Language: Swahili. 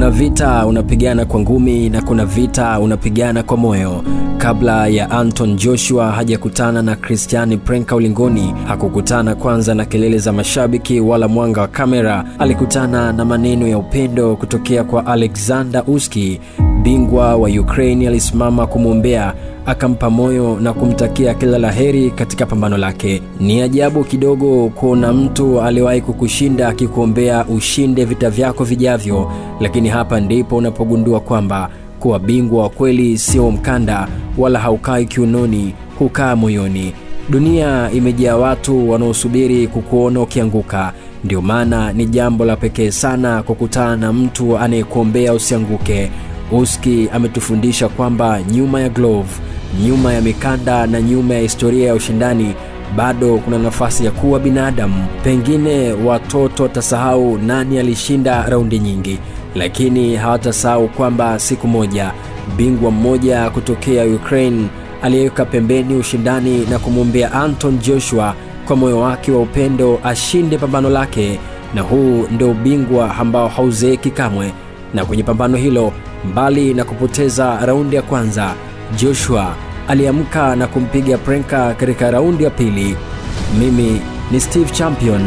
Kuna vita unapigana kwa ngumi na kuna vita unapigana kwa moyo. Kabla ya Anton Joshua hajakutana na Christian Prenka ulingoni, hakukutana kwanza na kelele za mashabiki wala mwanga wa kamera. Alikutana na maneno ya upendo kutokea kwa Alexander Usyk. Bingwa wa Ukraine alisimama kumwombea, akampa moyo na kumtakia kila laheri katika pambano lake. Ni ajabu kidogo kuona mtu aliyewahi kukushinda akikuombea ushinde vita vyako vijavyo, lakini hapa ndipo unapogundua kwamba kuwa bingwa wa kweli sio mkanda wala haukai kiunoni, hukaa moyoni. Dunia imejaa watu wanaosubiri kukuona ukianguka. Ndio maana ni jambo la pekee sana kukutana na mtu anayekuombea usianguke. Usyk ametufundisha kwamba nyuma ya glove, nyuma ya mikanda na nyuma ya historia ya ushindani bado kuna nafasi ya kuwa binadamu. Pengine watoto watasahau nani alishinda raundi nyingi, lakini hawatasahau kwamba siku moja bingwa mmoja kutokea Ukraine aliyeweka pembeni ushindani na kumwombea Anton Joshua kwa moyo wake wa upendo ashinde pambano lake. Na huu ndio ubingwa ambao hauzeeki kamwe. Na kwenye pambano hilo, mbali na kupoteza raundi ya kwanza, Joshua aliamka na kumpiga Prenka katika raundi ya pili. Mimi ni Steve Champion.